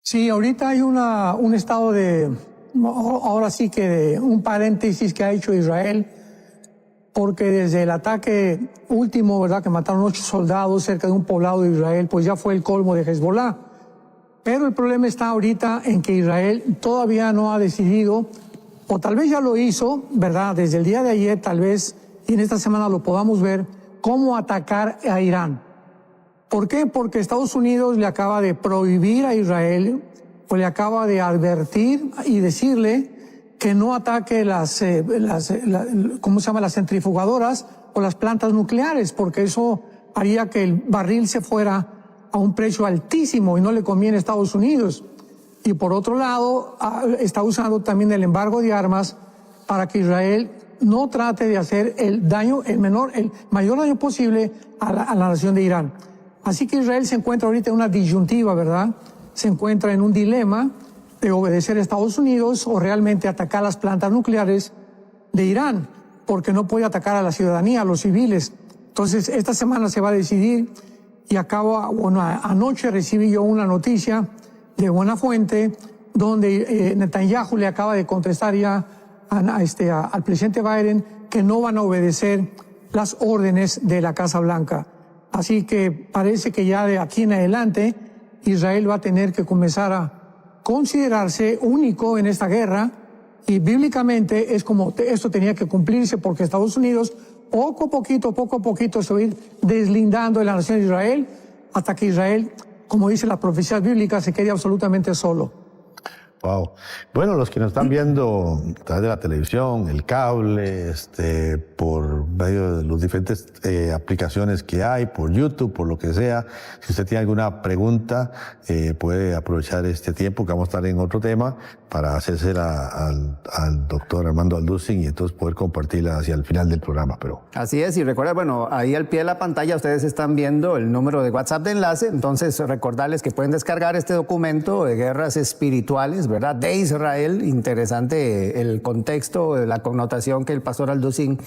Sí, ahorita hay un estado de, ahora sí que de un paréntesis que ha hecho Israel, porque desde el ataque último, ¿verdad?, que mataron 8 soldados cerca de un poblado de Israel, pues ya fue el colmo de Hezbollah. Pero el problema está ahorita en que Israel todavía no ha decidido, o tal vez ya lo hizo, ¿verdad?, desde el día de ayer tal vez, y en esta semana lo podamos ver, cómo atacar a Irán. ¿Por qué? Porque Estados Unidos le acaba de prohibir a Israel, o le acaba de advertir y decirle que no ataque las centrifugadoras o las plantas nucleares, porque eso haría que el barril se fuera a un precio altísimo y no le conviene a Estados Unidos. Y por otro lado, está usando también el embargo de armas para que Israel no trate de hacer el mayor daño posible a la nación de Irán. Así que Israel se encuentra ahorita en una disyuntiva, ¿verdad? Se encuentra en un dilema de obedecer a Estados Unidos o realmente atacar las plantas nucleares de Irán, porque no puede atacar a la ciudadanía, a los civiles. Entonces, esta semana se va a decidir y anoche recibí yo una noticia de buena fuente donde Netanyahu le acaba de contestar ya al presidente Biden que no van a obedecer las órdenes de la Casa Blanca. Así que parece que ya de aquí en adelante Israel va a tener que comenzar a considerarse único en esta guerra, y bíblicamente es como esto tenía que cumplirse, porque Estados Unidos poco a poquito se va a ir deslindando de la nación de Israel hasta que Israel, como dice la profecía bíblica, se quede absolutamente solo. Wow. Bueno, los que nos están viendo a través de la televisión, el cable, por medio de las diferentes aplicaciones que hay, por YouTube, por lo que sea, si usted tiene alguna pregunta, puede aprovechar este tiempo que vamos a estar en otro tema para hacérsela al doctor Armando Alducin y entonces poder compartirla hacia el final del programa. Pero así es, y recuerda, bueno, ahí al pie de la pantalla ustedes están viendo el número de WhatsApp de enlace, entonces recordarles que pueden descargar este documento de guerras espirituales, ¿verdad?, de Israel. Interesante el contexto, la connotación que el pastor Alducin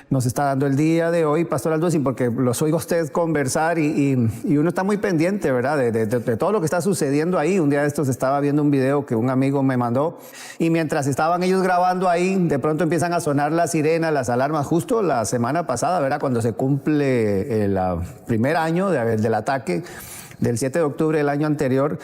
nos está dando el día de hoy, pastor Alducin, porque los oigo a usted conversar y uno está muy pendiente, ¿verdad?, de todo lo que está sucediendo ahí. Un día de estos estaba viendo un video que un amigo me mandó y mientras estaban ellos grabando ahí, de pronto empiezan a sonar las sirenas, las alarmas, justo la semana pasada, ¿verdad?, cuando se cumple el primer año del ataque del 7 de octubre del año anterior,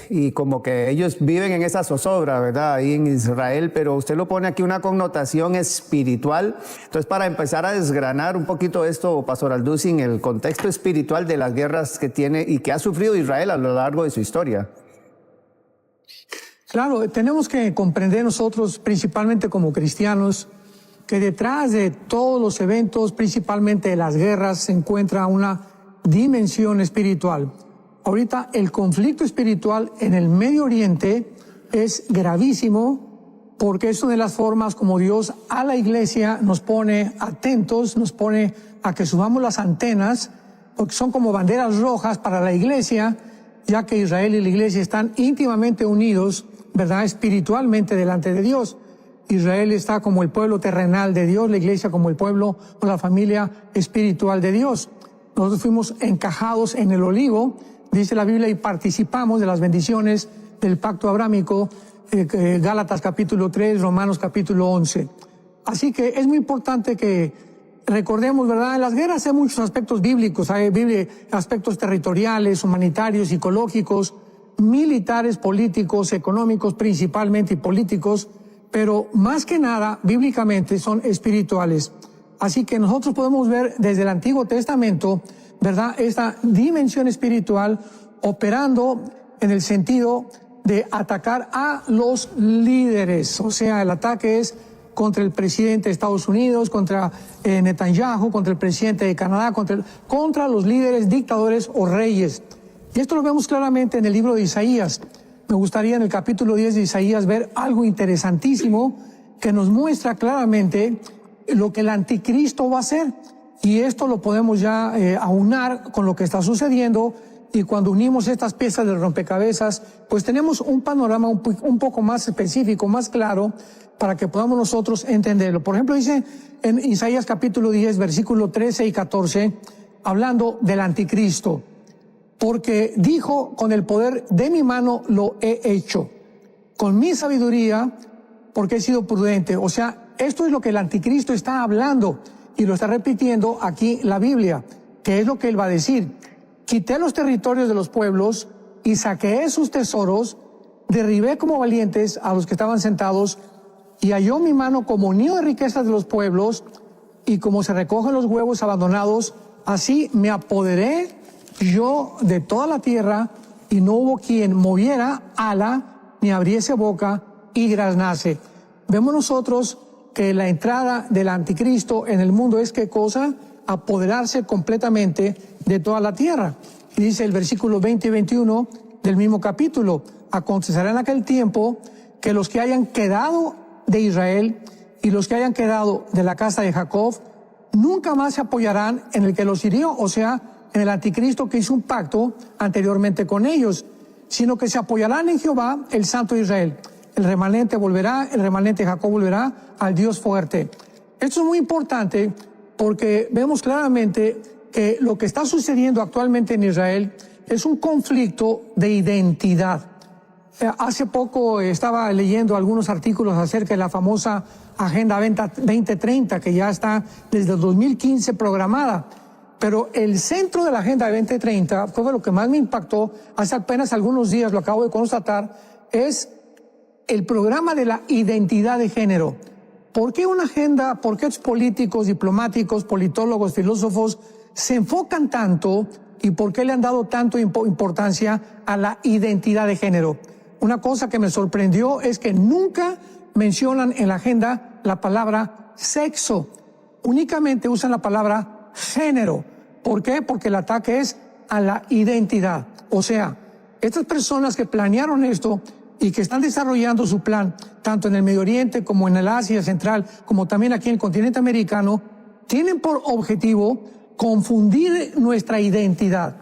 y como que ellos viven en esa zozobra, ¿verdad?, ahí en Israel, pero usted lo pone aquí una connotación espiritual. Entonces, para empezar a desgranar un poquito esto, pastor Alducin, el contexto espiritual de las guerras que tiene y que ha sufrido Israel a lo largo de su historia. Claro, tenemos que comprender nosotros, principalmente como cristianos, que detrás de todos los eventos, principalmente de las guerras, se encuentra una dimensión espiritual. Ahorita el conflicto espiritual en el Medio Oriente es gravísimo, porque es una de las formas como Dios a la iglesia nos pone atentos, nos pone a que subamos las antenas, porque son como banderas rojas para la iglesia, ya que Israel y la iglesia están íntimamente unidos, ¿verdad?, espiritualmente delante de Dios. Israel está como el pueblo terrenal de Dios, la iglesia como el pueblo o la familia espiritual de Dios. Nosotros fuimos encajados en el olivo, dice la Biblia, y participamos de las bendiciones del pacto abrámico, Gálatas capítulo 3, Romanos capítulo 11. Así que es muy importante que recordemos, ¿verdad?, en las guerras hay muchos aspectos bíblicos, hay aspectos territoriales, humanitarios, psicológicos, militares, políticos, económicos principalmente y políticos, pero más que nada, bíblicamente, son espirituales. Así que nosotros podemos ver desde el Antiguo Testamento, ¿verdad?, esta dimensión espiritual operando en el sentido de atacar a los líderes. O sea, el ataque es contra el presidente de Estados Unidos, contra Netanyahu, contra el presidente de Canadá, contra los líderes, dictadores o reyes. Y esto lo vemos claramente en el libro de Isaías. Me gustaría en el capítulo 10 de Isaías ver algo interesantísimo que nos muestra claramente lo que el anticristo va a hacer. Y esto lo podemos ya aunar con lo que está sucediendo, y cuando unimos estas piezas del rompecabezas, pues tenemos un panorama un poco más específico, más claro, para que podamos nosotros entenderlo. Por ejemplo, dice en Isaías capítulo 10, versículo 13 y 14, hablando del anticristo: porque dijo, con el poder de mi mano lo he hecho, con mi sabiduría, porque he sido prudente. O sea, esto es lo que el anticristo está hablando y lo está repitiendo aquí la Biblia, que es lo que él va a decir. Quité los territorios de los pueblos y saqueé sus tesoros, derribé como valientes a los que estaban sentados, y halló mi mano como nido de riquezas de los pueblos, y como se recogen los huevos abandonados, así me apoderé yo de toda la tierra, y no hubo quien moviera ala, ni abriese boca, y graznase. Vemos nosotros que la entrada del anticristo en el mundo es ¿qué cosa? Apoderarse completamente de toda la tierra. Y dice el versículo 20 y 21 del mismo capítulo: acontecerá en aquel tiempo que los que hayan quedado de Israel y los que hayan quedado de la casa de Jacob nunca más se apoyarán en el que los hirió, o sea, en el anticristo que hizo un pacto anteriormente con ellos, sino que se apoyarán en Jehová, el Santo de Israel. El remanente volverá, el remanente de Jacob volverá al Dios fuerte. Esto es muy importante porque vemos claramente que lo que está sucediendo actualmente en Israel es un conflicto de identidad. Hace poco estaba leyendo algunos artículos acerca de la famosa Agenda 2030, que ya está desde el 2015 programada. Pero el centro de la Agenda 2030, fue lo que más me impactó, hace apenas algunos días, lo acabo de constatar, es el programa de la identidad de género. ¿Por qué una agenda, por qué los políticos, diplomáticos, politólogos, filósofos se enfocan tanto y por qué le han dado tanto importancia a la identidad de género? Una cosa que me sorprendió es que nunca mencionan en la agenda la palabra sexo, únicamente usan la palabra género. ¿Por qué? Porque el ataque es a la identidad. O sea, estas personas que planearon esto y que están desarrollando su plan, tanto en el Medio Oriente como en el Asia Central, como también aquí en el continente americano, tienen por objetivo confundir nuestra identidad.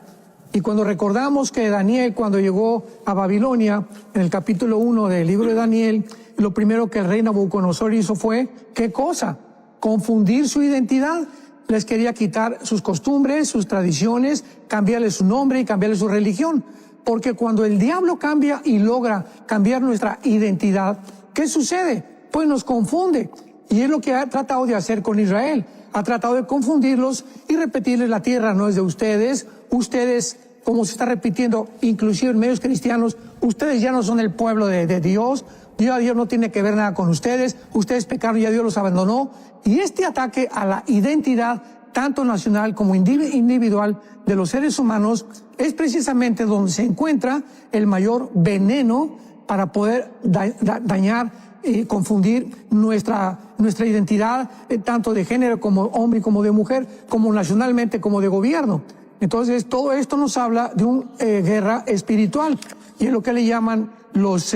Y cuando recordamos que Daniel, cuando llegó a Babilonia, en el capítulo 1 del libro de Daniel, lo primero que el rey Nabucodonosor hizo fue, ¿qué cosa? Confundir su identidad. Les quería quitar sus costumbres, sus tradiciones, cambiarle su nombre y cambiarle su religión. Porque cuando el diablo cambia y logra cambiar nuestra identidad, ¿qué sucede? Pues nos confunde. Y es lo que ha tratado de hacer con Israel. Ha tratado de confundirlos y repetirles: la tierra no es de ustedes. Ustedes, como se está repitiendo, inclusive en medios cristianos, ustedes ya no son el pueblo de Dios. Dios no tiene que ver nada con ustedes. Ustedes pecaron y ya Dios los abandonó. Y este ataque a la identidad, tanto nacional como individual, de los seres humanos, es precisamente donde se encuentra el mayor veneno para poder dañar y confundir nuestra identidad, tanto de género como hombre y como de mujer, como nacionalmente como de gobierno. Entonces, todo esto nos habla de una guerra espiritual, y es lo que le llaman los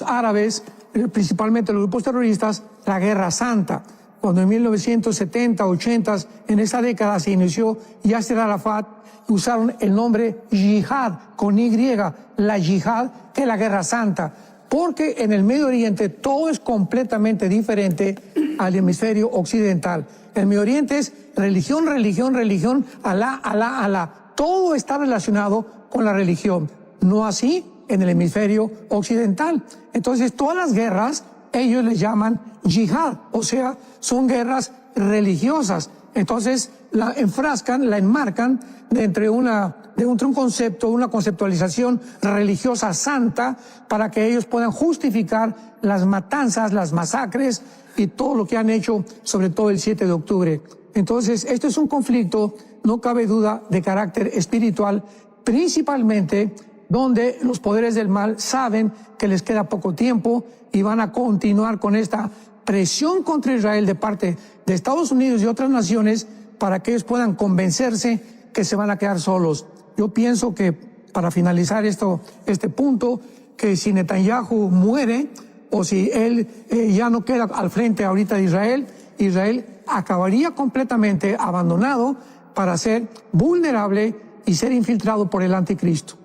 árabes, principalmente los grupos terroristas, la Guerra Santa. Cuando en 1970, 80, en esa década se inició Yasser Arafat, usaron el nombre yihad, con Y, la yihad, que es la Guerra Santa. Porque en el Medio Oriente todo es completamente diferente al hemisferio occidental. El Medio Oriente es religión, religión, religión, Alá, Alá, Alá. Todo está relacionado con la religión. No así en el hemisferio occidental. Entonces, todas las guerras, ellos les llaman yihad, o sea, son guerras religiosas. Entonces, la enfrascan, la enmarcan dentro de un concepto, una conceptualización religiosa santa, para que ellos puedan justificar las matanzas, las masacres y todo lo que han hecho, sobre todo el 7 de octubre. Entonces, esto es un conflicto, no cabe duda, de carácter espiritual, principalmente donde los poderes del mal saben que les queda poco tiempo y van a continuar con esta presión contra Israel de parte de Estados Unidos y otras naciones, para que ellos puedan convencerse que se van a quedar solos. Yo pienso que, para finalizar este punto, que si Netanyahu muere, o si él ya no queda al frente ahorita de Israel acabaría completamente abandonado para ser vulnerable y ser infiltrado por el anticristo.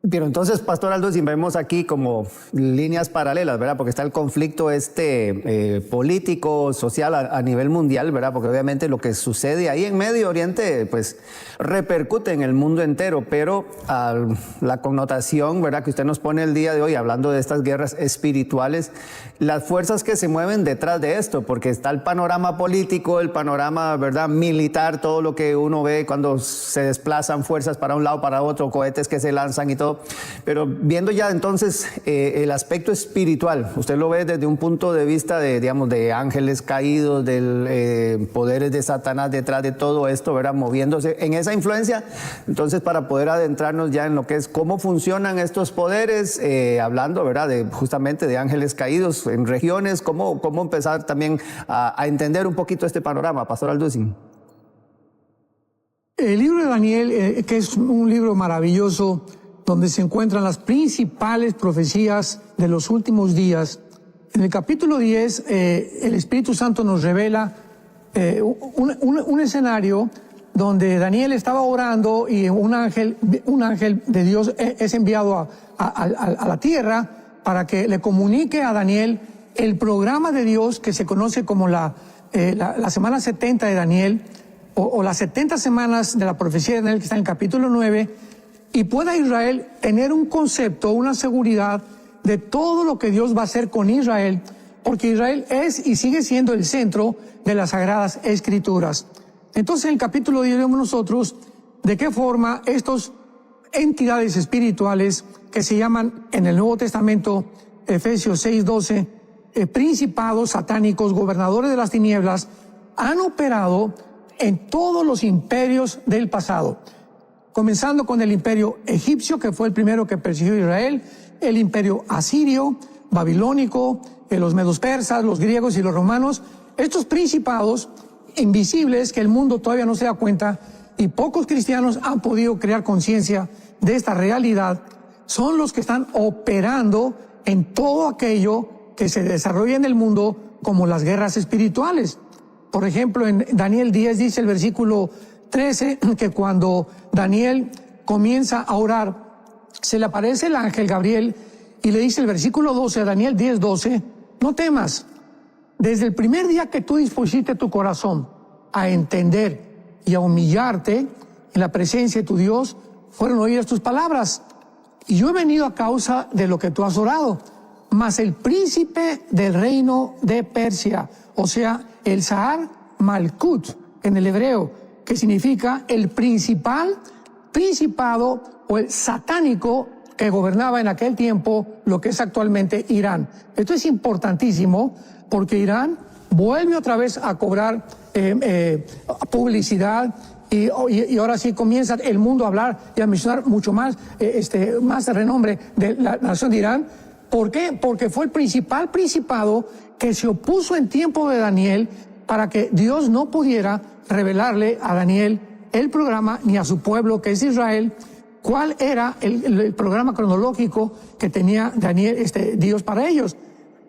Pero entonces, Pastor Aldo, si vemos aquí como líneas paralelas, ¿verdad? Porque está el conflicto político, social a nivel mundial, ¿verdad? Porque obviamente lo que sucede ahí en Medio Oriente, pues repercute en el mundo entero, pero la connotación, ¿verdad? Que usted nos pone el día de hoy, hablando de estas guerras espirituales, las fuerzas que se mueven detrás de esto, porque está el panorama político, el panorama, ¿verdad? Militar, todo lo que uno ve cuando se desplazan fuerzas para un lado, para otro, cohetes que se lanzan y todo. Pero viendo ya entonces el aspecto espiritual, usted lo ve desde un punto de vista de, digamos, de ángeles caídos, de poderes de Satanás detrás de todo esto, ¿verdad? Moviéndose en esa influencia. Entonces, para poder adentrarnos ya en lo que es cómo funcionan estos poderes, hablando, ¿verdad? Justamente de ángeles caídos en regiones, cómo empezar también a entender un poquito este panorama, Pastor Alducin. El libro de Daniel, que es un libro maravilloso, donde se encuentran las principales profecías de los últimos días. En el capítulo 10, el Espíritu Santo nos revela un escenario donde Daniel estaba orando y un ángel de Dios es enviado a la tierra para que le comunique a Daniel el programa de Dios que se conoce como la semana 70 de Daniel, o las 70 semanas de la profecía de Daniel, que está en el capítulo 9, y pueda Israel tener un concepto, una seguridad de todo lo que Dios va a hacer con Israel, porque Israel es y sigue siendo el centro de las Sagradas Escrituras. Entonces, en el capítulo 10 vemos nosotros de qué forma estas entidades espirituales que se llaman en el Nuevo Testamento, Efesios 6:12, principados satánicos, gobernadores de las tinieblas, han operado en todos los imperios del pasado. Comenzando con el imperio egipcio, que fue el primero que persiguió a Israel, el imperio asirio, babilónico, los medos persas, los griegos y los romanos. Estos principados invisibles que el mundo todavía no se da cuenta y pocos cristianos han podido crear conciencia de esta realidad, son los que están operando en todo aquello que se desarrolla en el mundo como las guerras espirituales. Por ejemplo, en Daniel 10 dice el versículo 13 que cuando Daniel comienza a orar, se le aparece el ángel Gabriel y le dice el versículo 12 a Daniel 10:12, no temas, desde el primer día que tú dispusiste tu corazón a entender y a humillarte en la presencia de tu Dios, fueron oídas tus palabras. Y yo he venido a causa de lo que tú has orado. Mas el príncipe del reino de Persia, o sea, el Sahar Malkut en el hebreo, que significa el principado o el satánico que gobernaba en aquel tiempo lo que es actualmente Irán. Esto es importantísimo porque Irán vuelve otra vez a cobrar publicidad y ahora sí comienza el mundo a hablar y a mencionar mucho más, más de renombre de la nación de Irán. ¿Por qué? Porque fue el principado que se opuso en tiempo de Daniel para que Dios no pudiera revelarle a Daniel el programa ni a su pueblo que es Israel, cuál era el programa cronológico que tenía Daniel, Dios para ellos.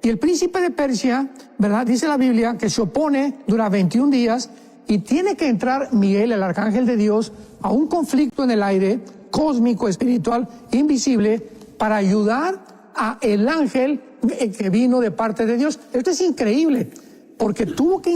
Y el príncipe de Persia, ¿verdad? Dice la Biblia que se opone, dura 21 días y tiene que entrar Miguel, el arcángel de Dios, a un conflicto en el aire cósmico, espiritual, invisible, para ayudar a el ángel que vino de parte de Dios. Esto es increíble, porque tuvo que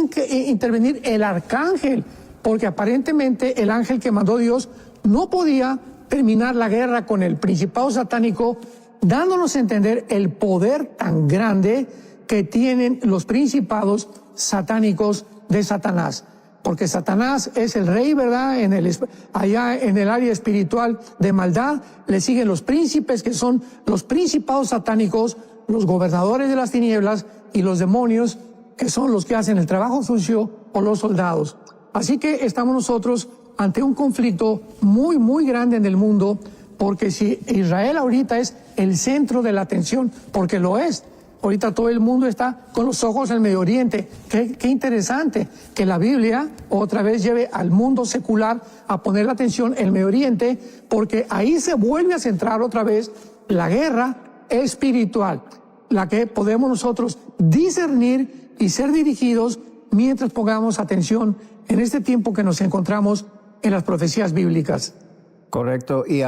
intervenir el arcángel, porque aparentemente el ángel que mandó Dios no podía terminar la guerra con el principado satánico, dándonos a entender el poder tan grande que tienen los principados satánicos de Satanás. Porque Satanás es el rey, ¿verdad? Allá en el área espiritual de maldad, le siguen los príncipes, que son los principados satánicos, los gobernadores de las tinieblas, y los demonios, que son los que hacen el trabajo sucio, o los soldados. Así que estamos nosotros ante un conflicto muy, muy grande en el mundo, porque si Israel ahorita es el centro de la atención, porque lo es, ahorita todo el mundo está con los ojos en el Medio Oriente. Qué interesante que la Biblia otra vez lleve al mundo secular a poner la atención en el Medio Oriente, porque ahí se vuelve a centrar otra vez la guerra espiritual, la que podemos nosotros discernir y ser dirigidos mientras pongamos atención en este tiempo que nos encontramos en las profecías bíblicas. Correcto. Y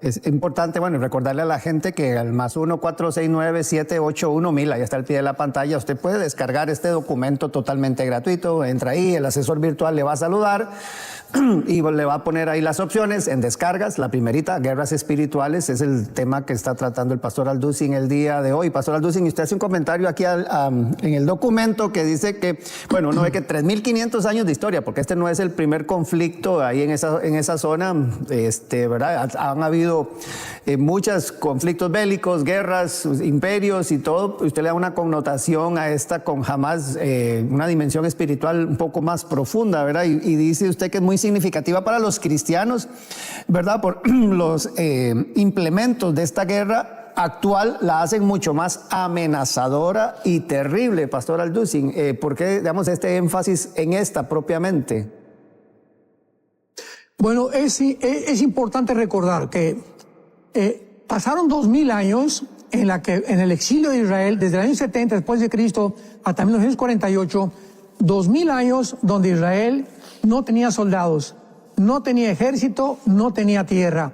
Es importante, bueno, recordarle a la gente que al +1 469 781 1000, ahí está al pie de la pantalla, usted puede descargar este documento totalmente gratuito. Entra ahí, el asesor virtual le va a saludar y le va a poner ahí las opciones en descargas. La primerita, guerras espirituales, es el tema que está tratando el pastor Alducin el día de hoy. Pastor Alducin, usted hace un comentario aquí en el documento que dice que, bueno, uno ve que 3.500 años de historia, porque este no es el primer conflicto ahí en esa zona, ¿verdad? Han habido muchos conflictos bélicos, guerras, imperios y todo. Usted le da una connotación a esta con jamás una dimensión espiritual un poco más profunda, ¿verdad? Y dice usted que es muy significativa para los cristianos, ¿verdad? Por los implementos de esta guerra actual la hacen mucho más amenazadora y terrible, Pastor Alducin. ¿Por qué, digamos, este énfasis en esta propiamente? Bueno, es importante recordar que pasaron 2000 años en el exilio de Israel, desde el año 70 después de Cristo hasta 1948, 2000 años donde Israel no tenía soldados, no tenía ejército, no tenía tierra.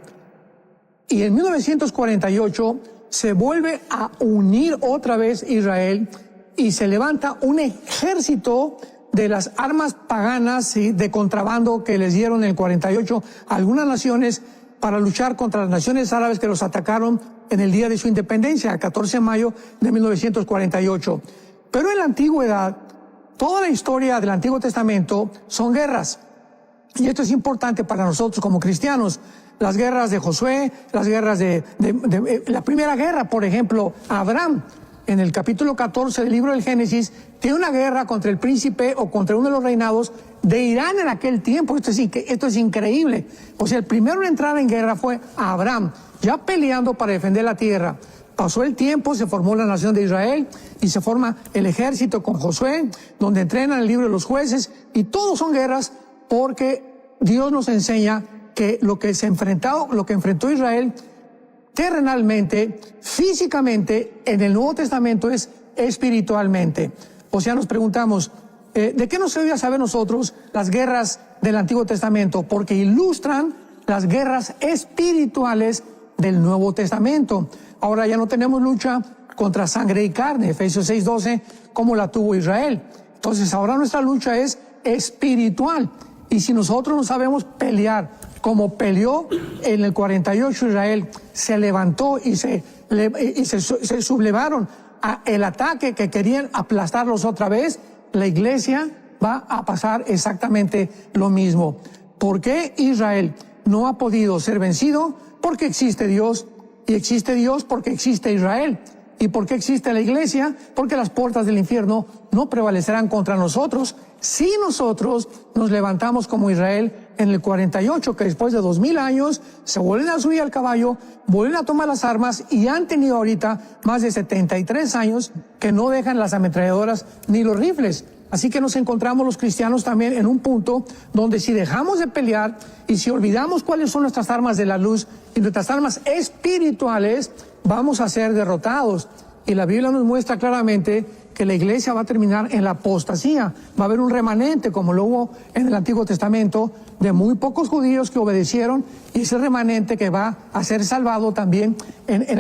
Y en 1948 se vuelve a unir otra vez Israel y se levanta un ejército de las armas paganas y de contrabando que les dieron en el 48 a algunas naciones para luchar contra las naciones árabes que los atacaron en el día de su independencia, el 14 de mayo de 1948. Pero en la antigüedad, toda la historia del Antiguo Testamento son guerras. Y esto es importante para nosotros como cristianos. Las guerras de Josué, las guerras de la primera guerra, por ejemplo, Abraham, en el capítulo 14 del libro del Génesis, tiene una guerra contra el príncipe o contra uno de los reinados de Irán en aquel tiempo. Esto es increíble. O sea, el primero en entrar en guerra fue Abraham, ya peleando para defender la tierra. Pasó el tiempo, se formó la nación de Israel y se forma el ejército con Josué, donde entrenan el libro de los jueces, y todos son guerras porque Dios nos enseña que lo que enfrentó Israel terrenalmente, físicamente, en el Nuevo Testamento es espiritualmente. O sea, nos preguntamos, ¿de qué nos debe saber nosotros las guerras del Antiguo Testamento? Porque ilustran las guerras espirituales del Nuevo Testamento. Ahora ya no tenemos lucha contra sangre y carne, Efesios 6:12, como la tuvo Israel. Entonces ahora nuestra lucha es espiritual. Y si nosotros no sabemos pelear como peleó en el 48 Israel, se levantó y se sublevaron a el ataque que querían aplastarlos otra vez, la iglesia va a pasar exactamente lo mismo. ¿Por qué Israel no ha podido ser vencido? Porque existe Dios, y existe Dios porque existe Israel. ¿Y por qué existe la iglesia? Porque las puertas del infierno no prevalecerán contra nosotros si nosotros nos levantamos como Israel en el 48, que después de 2000 años se vuelven a subir al caballo, vuelven a tomar las armas y han tenido ahorita más de 73 años que no dejan las ametralladoras ni los rifles. Así que nos encontramos los cristianos también en un punto donde si dejamos de pelear y si olvidamos cuáles son nuestras armas de la luz y nuestras armas espirituales, vamos a ser derrotados. Y la Biblia nos muestra claramente que la iglesia va a terminar en la apostasía. Va a haber un remanente, como lo hubo en el Antiguo Testamento, de muy pocos judíos que obedecieron, y ese remanente que va a ser salvado también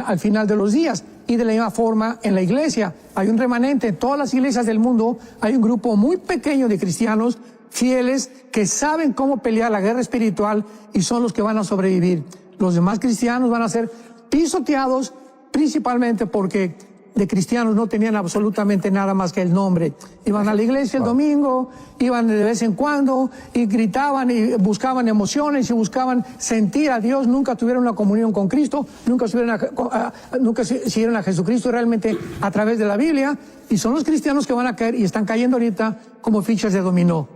al final de los días. Y de la misma forma en la iglesia hay un remanente. En todas las iglesias del mundo hay un grupo muy pequeño de cristianos fieles que saben cómo pelear la guerra espiritual y son los que van a sobrevivir. Los demás cristianos van a ser pisoteados principalmente porque de cristianos no tenían absolutamente nada más que el nombre. Iban a la iglesia el domingo, iban de vez en cuando y gritaban y buscaban emociones y buscaban sentir a Dios. Nunca tuvieron una comunión con Cristo, nunca siguieron a Jesucristo realmente a través de la Biblia, y son los cristianos que van a caer y están cayendo ahorita como fichas de dominó.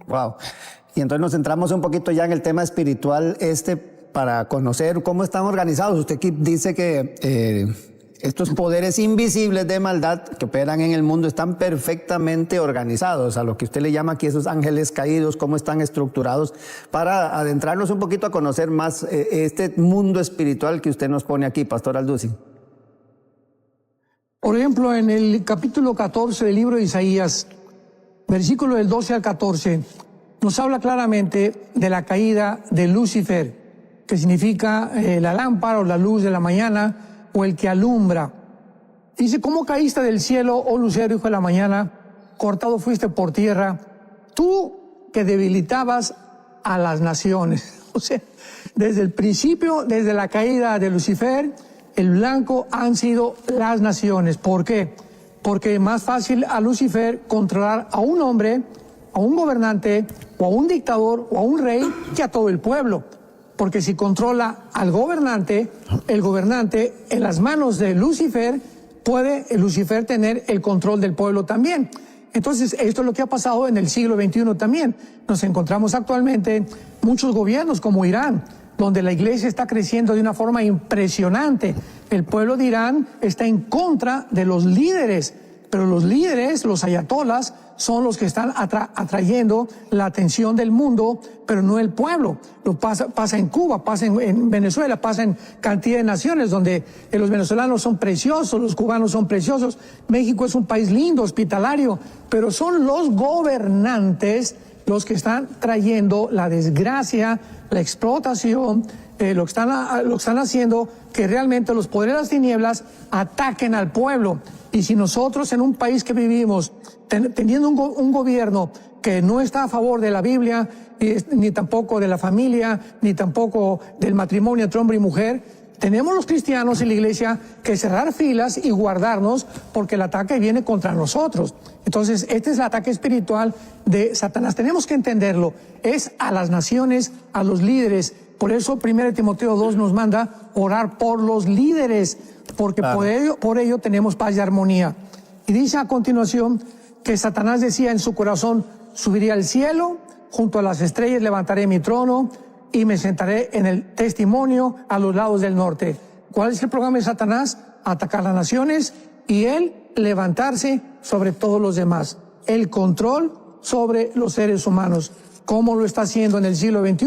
Wow. Y entonces nos centramos un poquito ya en el tema espiritual para conocer cómo están organizados. Usted aquí dice que estos poderes invisibles de maldad que operan en el mundo están perfectamente organizados, a lo que usted le llama aquí esos ángeles caídos, cómo están estructurados, para adentrarnos un poquito a conocer más este mundo espiritual que usted nos pone aquí, Pastor Alducin. Por ejemplo, en el capítulo 14 del libro de Isaías, versículo del 12 al 14, nos habla claramente de la caída de Lucifer. que significa la lámpara o la luz de la mañana o el que alumbra. Dice, ¿cómo caíste del cielo, oh lucero, hijo de la mañana? Cortado fuiste por tierra, tú que debilitabas a las naciones. O sea, desde el principio, desde la caída de Lucifer, el blanco han sido las naciones. ¿Por qué? Porque es más fácil a Lucifer controlar a un hombre, a un gobernante, o a un dictador, o a un rey, que a todo el pueblo. Porque si controla al gobernante, el gobernante en las manos de Lucifer, puede Lucifer tener el control del pueblo también. Entonces, esto es lo que ha pasado en el siglo XXI también. Nos encontramos actualmente muchos gobiernos como Irán, donde la iglesia está creciendo de una forma impresionante. El pueblo de Irán está en contra de los líderes, pero los líderes, los ayatolás, son los que están atrayendo la atención del mundo, pero no el pueblo. Pasa en Cuba, pasa en Venezuela, pasa en cantidad de naciones donde los venezolanos son preciosos, los cubanos son preciosos. México es un país lindo, hospitalario, pero son los gobernantes los que están trayendo la desgracia, la explotación, lo que están haciendo que realmente los poderes de las tinieblas ataquen al pueblo. Y si nosotros en un país que vivimos, teniendo un gobierno que no está a favor de la Biblia, ni tampoco de la familia, ni tampoco del matrimonio entre hombre y mujer, tenemos los cristianos en la iglesia que cerrar filas y guardarnos porque el ataque viene contra nosotros. Entonces, este es el ataque espiritual de Satanás. Tenemos que entenderlo. Es a las naciones, a los líderes. Por eso 1 Timoteo 2 nos manda orar por los líderes, porque claro, por ello tenemos paz y armonía. Y dice a continuación que Satanás decía en su corazón, subiré al cielo, junto a las estrellas levantaré mi trono y me sentaré en el testimonio a los lados del norte. ¿Cuál es el programa de Satanás? Atacar las naciones y él levantarse sobre todos los demás. El control sobre los seres humanos. ¿Cómo lo está haciendo en el siglo XXI?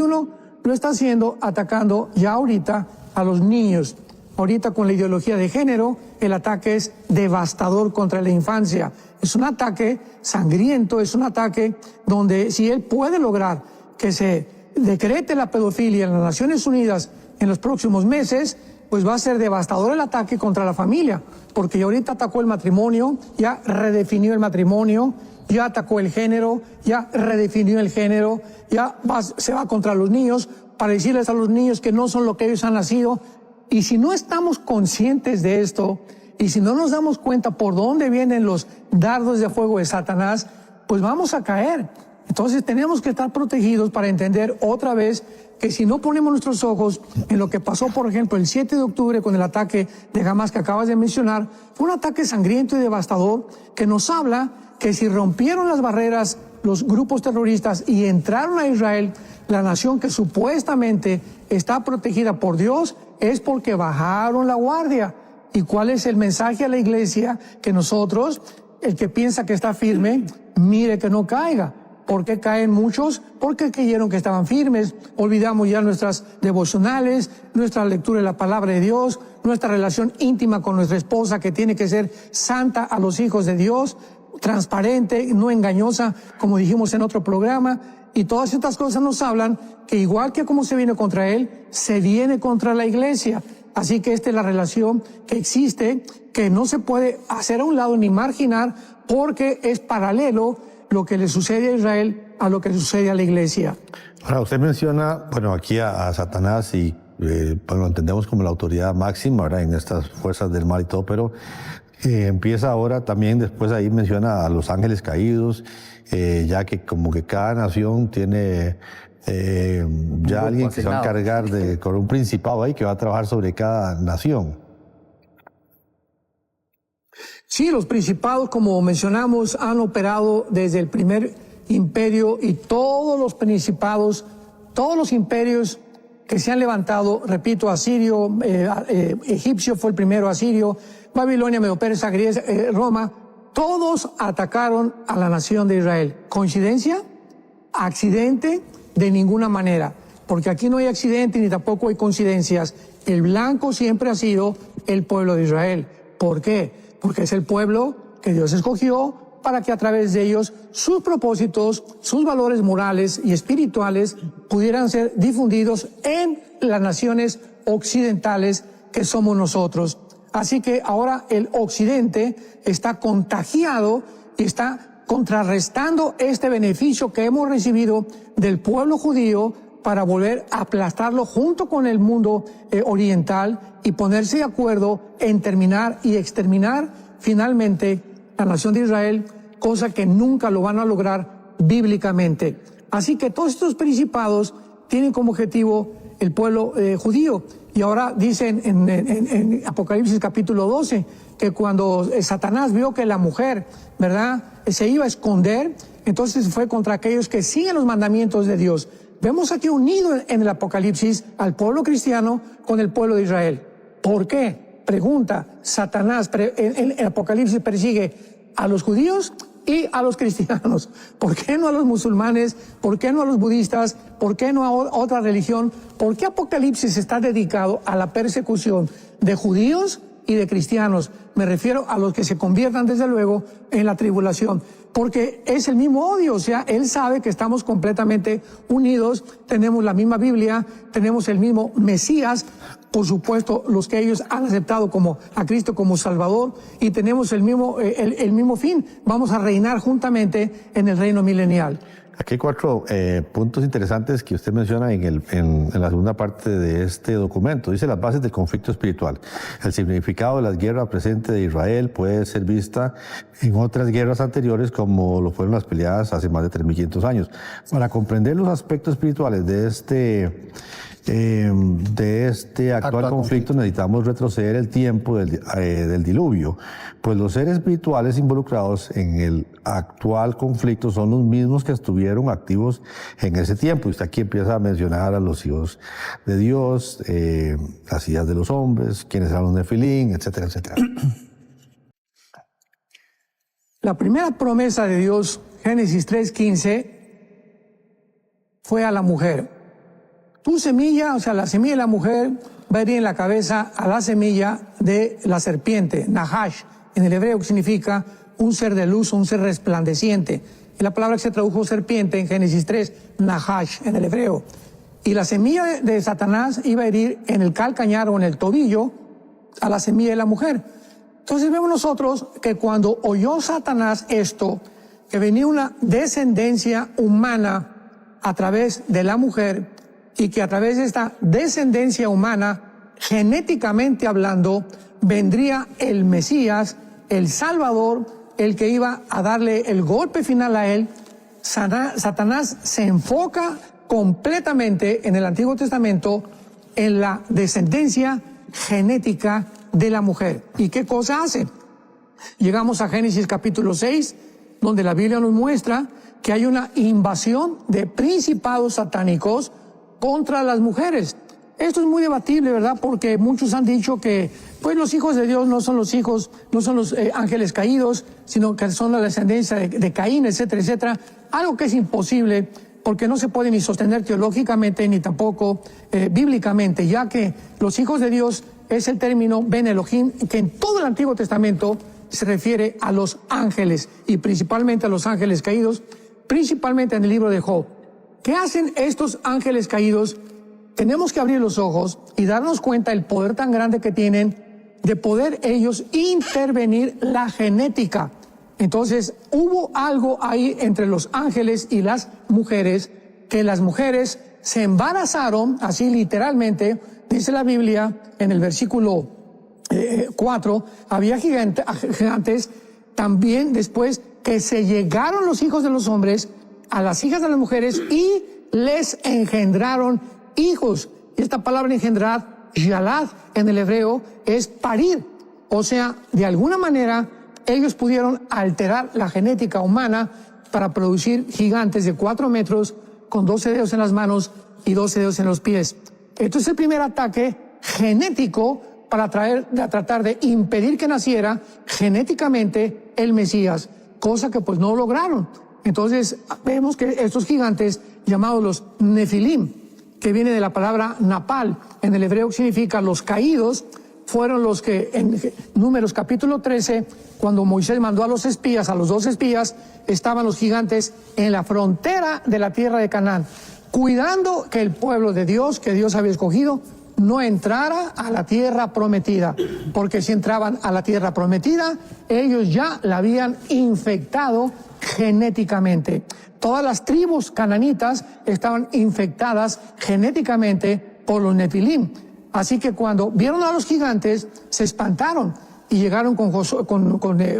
Lo está haciendo atacando ya ahorita a los niños. Ahorita con la ideología de género, el ataque es devastador contra la infancia. Es un ataque sangriento, es un ataque donde si él puede lograr que se decrete la pedofilia en las Naciones Unidas en los próximos meses, pues va a ser devastador el ataque contra la familia, porque ya ahorita atacó el matrimonio, ya redefinió el matrimonio, ya atacó el género, ya redefinió el género, se va contra los niños para decirles a los niños que no son lo que ellos han nacido. Y si no estamos conscientes de esto, y si no nos damos cuenta por dónde vienen los dardos de fuego de Satanás, pues vamos a caer. Entonces tenemos que estar protegidos para entender otra vez que si no ponemos nuestros ojos en lo que pasó, por ejemplo, el 7 de octubre con el ataque de Hamas que acabas de mencionar, fue un ataque sangriento y devastador que nos habla que si rompieron las barreras los grupos terroristas y entraron a Israel, la nación que supuestamente está protegida por Dios, es porque bajaron la guardia. ¿Y cuál es el mensaje a la iglesia? Que nosotros, el que piensa que está firme, mire que no caiga. ¿Por qué caen muchos? Porque creyeron que estaban firmes. Olvidamos ya nuestras devocionales, nuestra lectura de la palabra de Dios, nuestra relación íntima con nuestra esposa, que tiene que ser santa a los hijos de Dios, transparente, no engañosa, como dijimos en otro programa. Y todas estas cosas nos hablan que igual que como se viene contra él, se viene contra la iglesia. Así que esta es la relación que existe, que no se puede hacer a un lado ni marginar, porque es paralelo lo que le sucede a Israel a lo que le sucede a la iglesia. Ahora, usted menciona, bueno, aquí a Satanás y lo entendemos como la autoridad máxima, ¿verdad?, en estas fuerzas del mal y todo, pero empieza ahora también, después ahí menciona a los ángeles caídos, ya que como que cada nación tiene ya alguien que se va a encargar con un principado ahí que va a trabajar sobre cada nación. Sí, los principados, como mencionamos, han operado desde el primer imperio, y todos los principados, todos los imperios que se han levantado, repito, asirio, egipcio fue el primero, asirio, Babilonia, Medo-Persa, Roma, todos atacaron a la nación de Israel. ¿Coincidencia? ¿Accidente? De ninguna manera, porque aquí no hay accidente ni tampoco hay coincidencias. El blanco siempre ha sido el pueblo de Israel. ¿Por qué? Porque es el pueblo que Dios escogió para que a través de ellos sus propósitos, sus valores morales y espirituales pudieran ser difundidos en las naciones occidentales que somos nosotros. Así que ahora el occidente está contagiado y está contrarrestando este beneficio que hemos recibido del pueblo judío para volver a aplastarlo junto con el mundo oriental y ponerse de acuerdo en terminar y exterminar finalmente la nación de Israel, cosa que nunca lo van a lograr bíblicamente. Así que todos estos principados tienen como objetivo el pueblo judío. Y ahora dicen en Apocalipsis capítulo 12 que cuando Satanás vio que la mujer, ¿verdad?, se iba a esconder, entonces fue contra aquellos que siguen los mandamientos de Dios. Vemos aquí unido en el Apocalipsis al pueblo cristiano con el pueblo de Israel. ¿Por qué? Pregunta, Satanás en el Apocalipsis persigue a los judíos y a los cristianos. ¿Por qué no a los musulmanes? ¿Por qué no a los budistas? ¿Por qué no a otra religión? ¿Por qué Apocalipsis está dedicado a la persecución de judíos y de cristianos? Me refiero a los que se conviertan desde luego en la tribulación. Porque es el mismo odio, o sea, él sabe que estamos completamente unidos, tenemos la misma Biblia, tenemos el mismo Mesías, por supuesto, los que ellos han aceptado a Cristo como Salvador, y tenemos el mismo fin. Vamos a reinar juntamente en el reino milenial. Aquí hay 4 puntos interesantes que usted menciona en la segunda parte de este documento. Dice las bases del conflicto espiritual. El significado de las guerras presentes de Israel puede ser vista en otras guerras anteriores como lo fueron las peleadas hace más de 3.500 años. Para comprender los aspectos espirituales de este actual conflicto necesitamos retroceder el tiempo del diluvio, pues los seres espirituales involucrados en el actual conflicto son los mismos que estuvieron activos en ese tiempo. Y usted aquí empieza a mencionar a los hijos de Dios, las hijas de los hombres, quienes eran los nefilín, etcétera, etcétera. La primera promesa de Dios, Génesis 3:15, fue a la mujer. Tu semilla, o sea, la semilla de la mujer va a ir en la cabeza a la semilla de la serpiente, Nahash, en el hebreo, que significa un ser de luz, un ser resplandeciente. Y la palabra que se tradujo serpiente en Génesis 3, Nahash, en el hebreo. Y la semilla de Satanás iba a herir en el calcañar o en el tobillo a la semilla de la mujer. Entonces vemos nosotros que cuando oyó Satanás esto, que venía una descendencia humana a través de la mujer, y que a través de esta descendencia humana, genéticamente hablando, vendría el Mesías, el Salvador, el que iba a darle el golpe final a él. Satanás se enfoca completamente en el Antiguo Testamento en la descendencia genética de la mujer. ¿Y qué cosa hace? Llegamos a Génesis capítulo 6, donde la Biblia nos muestra que hay una invasión de principados satánicos contra las mujeres. Esto es muy debatible, ¿verdad? Porque muchos han dicho que pues los hijos de Dios no son los ángeles caídos, sino que son la descendencia de Caín, etcétera, etcétera. Algo que es imposible, porque no se puede ni sostener teológicamente ni tampoco bíblicamente, ya que los hijos de Dios es el término Ben Elohim, que en todo el Antiguo Testamento se refiere a los ángeles, y principalmente a los ángeles caídos, principalmente en el libro de Job. ¿Qué hacen estos ángeles caídos? Tenemos que abrir los ojos y darnos cuenta del poder tan grande que tienen de poder ellos intervenir la genética. Entonces, hubo algo ahí entre los ángeles y las mujeres, que las mujeres se embarazaron, así literalmente, dice la Biblia en el versículo 4, había gigantes, también después que se llegaron los hijos de los hombres a las hijas de las mujeres y les engendraron hijos. Y esta palabra engendrar, yalad, en el hebreo, es parir. O sea, de alguna manera, ellos pudieron alterar la genética humana para producir gigantes de 4 metros con 12 dedos en las manos y 12 dedos en los pies. Esto es el primer ataque genético para tratar de impedir que naciera genéticamente el Mesías, cosa que pues no lograron. Entonces vemos que estos gigantes llamados los nefilim, que viene de la palabra napal, en el hebreo significa los caídos, fueron los que en Números capítulo 13, cuando Moisés mandó a los espías, a los 2 espías, estaban los gigantes en la frontera de la tierra de Canaán, cuidando que el pueblo de Dios, que Dios había escogido, no entrara a la tierra prometida, porque si entraban a la tierra prometida, ellos ya la habían infectado genéticamente. Todas las tribus cananitas estaban infectadas genéticamente por los nefilim. Así que cuando vieron a los gigantes, se espantaron y llegaron con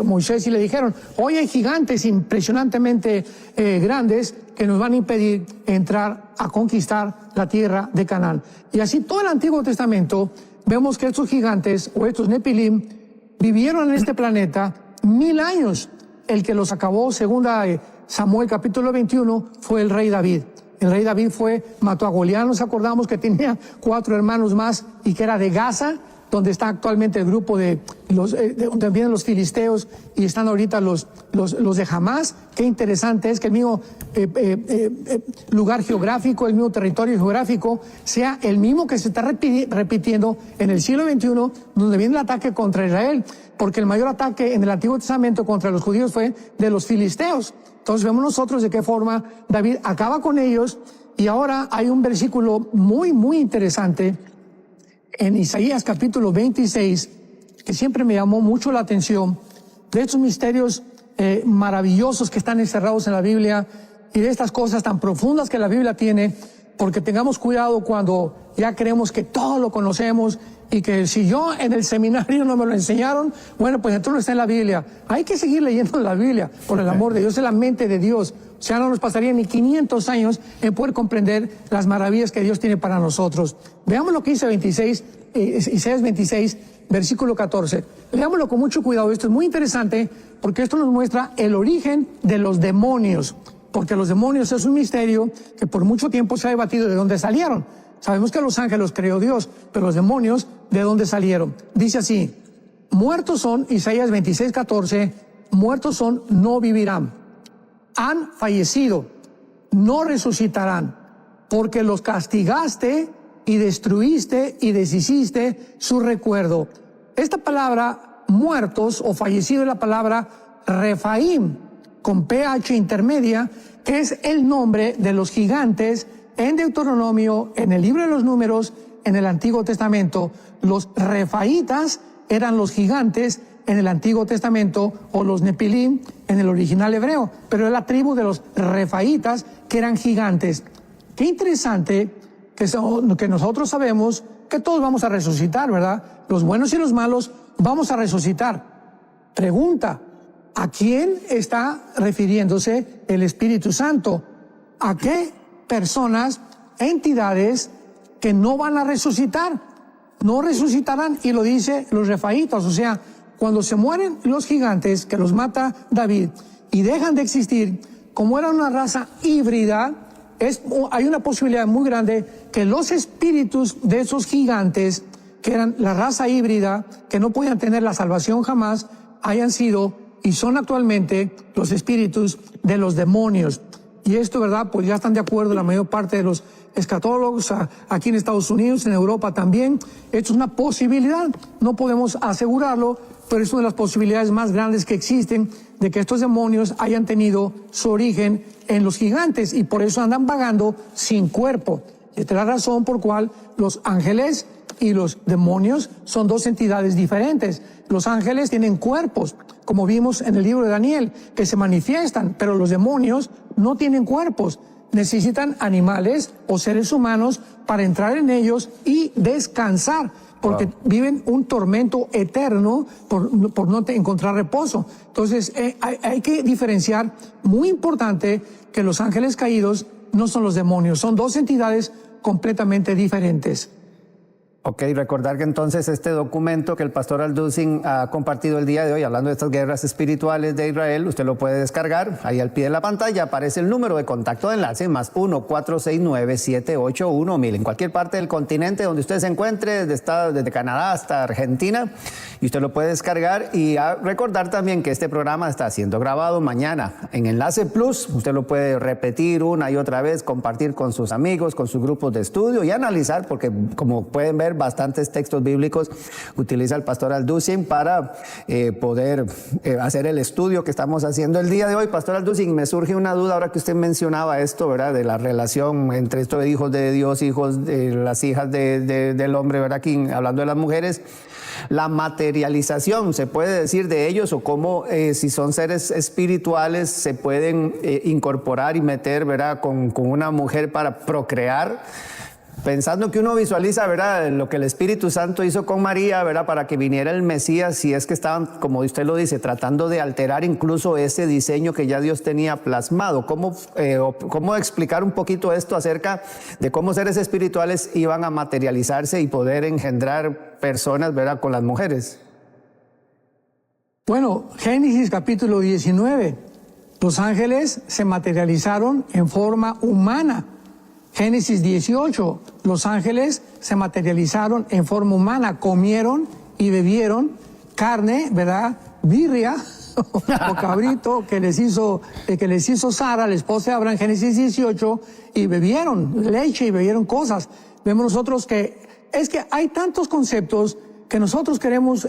Moisés y le dijeron: hoy hay gigantes impresionantemente grandes que nos van a impedir entrar a conquistar la tierra de Canaán. Y así todo el Antiguo Testamento vemos que estos gigantes o estos nefilim vivieron en este planeta 1000 años. El que los acabó, segunda Samuel capítulo 21, fue el rey David. El rey David mató a Goliat, nos acordamos que tenía 4 hermanos más y que era de Gaza, donde está actualmente el grupo donde vienen los filisteos y están ahorita los de Hamás. Qué interesante es que el mismo lugar geográfico, el mismo territorio geográfico, sea el mismo que se está repitiendo en el siglo XXI, donde viene el ataque contra Israel, porque el mayor ataque en el Antiguo Testamento contra los judíos fue de los filisteos. Entonces vemos nosotros de qué forma David acaba con ellos, y ahora hay un versículo muy, muy interesante en Isaías capítulo 26, que siempre me llamó mucho la atención, de estos misterios maravillosos que están encerrados en la Biblia y de estas cosas tan profundas que la Biblia tiene, porque tengamos cuidado cuando ya creemos que todo lo conocemos y que si yo en el seminario no me lo enseñaron, bueno, pues entonces no está en la Biblia. Hay que seguir leyendo la Biblia, por el amor de Dios, es la mente de Dios. O sea, no nos pasaría ni 500 años en poder comprender las maravillas que Dios tiene para nosotros. Veamos lo que dice Isaías 26, versículo 14. Leámoslo con mucho cuidado. Esto es muy interesante porque esto nos muestra el origen de los demonios. Porque los demonios es un misterio que por mucho tiempo se ha debatido de dónde salieron. Sabemos que los ángeles los creó Dios, pero los demonios, ¿de dónde salieron? Dice así: muertos son, Isaías 26, 14, muertos son, no vivirán. Han fallecido, no resucitarán, porque los castigaste y destruiste y deshiciste su recuerdo. Esta palabra muertos o fallecido es la palabra Refaim, con PH intermedia, que es el nombre de los gigantes en Deuteronomio, en el libro de los Números, en el Antiguo Testamento. Los refaitas eran los gigantes en el Antiguo Testamento, o los nefilim en el original hebreo, pero es la tribu de los refaitas que eran gigantes. Qué interesante que nosotros sabemos que todos vamos a resucitar, ¿verdad? Los buenos y los malos vamos a resucitar. Pregunta: ¿a quién está refiriéndose el Espíritu Santo? ¿A qué personas, entidades que no van a resucitar? No resucitarán, y lo dice los refaitas. O sea, cuando se mueren los gigantes que los mata David y dejan de existir, como era una raza híbrida, hay una posibilidad muy grande que los espíritus de esos gigantes, que eran la raza híbrida, que no podían tener la salvación jamás, hayan sido y son actualmente los espíritus de los demonios. Y esto, ¿verdad? Pues ya están de acuerdo la mayor parte de los escatólogos, aquí en Estados Unidos, en Europa también. Esto es una posibilidad, no podemos asegurarlo, pero es una de las posibilidades más grandes que existen de que estos demonios hayan tenido su origen en los gigantes y por eso andan vagando sin cuerpo. Y esta es la razón por cual los ángeles y los demonios son 2 entidades diferentes. Los ángeles tienen cuerpos, como vimos en el libro de Daniel, que se manifiestan, pero los demonios no tienen cuerpos. Necesitan animales o seres humanos para entrar en ellos y descansar, porque viven un tormento eterno por no encontrar reposo. Entonces hay que diferenciar, muy importante, que los ángeles caídos no son los demonios, son 2 entidades completamente diferentes. Ok, recordar que entonces este documento que el pastor Alducin ha compartido el día de hoy, hablando de estas guerras espirituales de Israel, usted lo puede descargar. Ahí al pie de la pantalla aparece el número de contacto de enlace, más 1-469-781-1000. En cualquier parte del continente donde usted se encuentre, desde Canadá hasta Argentina, y usted lo puede descargar. Y recordar también que este programa está siendo grabado mañana en Enlace Plus. Usted lo puede repetir una y otra vez, compartir con sus amigos, con sus grupos de estudio y analizar, porque como pueden ver, ver bastantes textos bíblicos que utiliza el pastor Alducin para poder hacer el estudio que estamos haciendo el día de hoy. Pastor Alducin, me surge una duda ahora que usted mencionaba esto, ¿verdad? De la relación entre estos hijos de Dios, hijos de las hijas del hombre, ¿verdad? Aquí hablando de las mujeres. La materialización, ¿se puede decir de ellos? O cómo, si son seres espirituales, se pueden incorporar y meter, ¿verdad?, con una mujer para procrear. Pensando que uno visualiza, ¿verdad?, lo que el Espíritu Santo hizo con María, ¿verdad?, para que viniera el Mesías, si es que estaban, como usted lo dice, tratando de alterar incluso ese diseño que ya Dios tenía plasmado. ¿Cómo explicar un poquito esto acerca de cómo seres espirituales iban a materializarse y poder engendrar personas, ¿verdad?, con las mujeres? Bueno, Génesis capítulo 19, los ángeles se materializaron en forma humana. Génesis 18, los ángeles se materializaron en forma humana, comieron y bebieron carne, ¿verdad?, birria o cabrito que les hizo Sara, la esposa de Abraham, Génesis 18, y bebieron leche y bebieron cosas. Vemos nosotros que es que hay tantos conceptos que nosotros queremos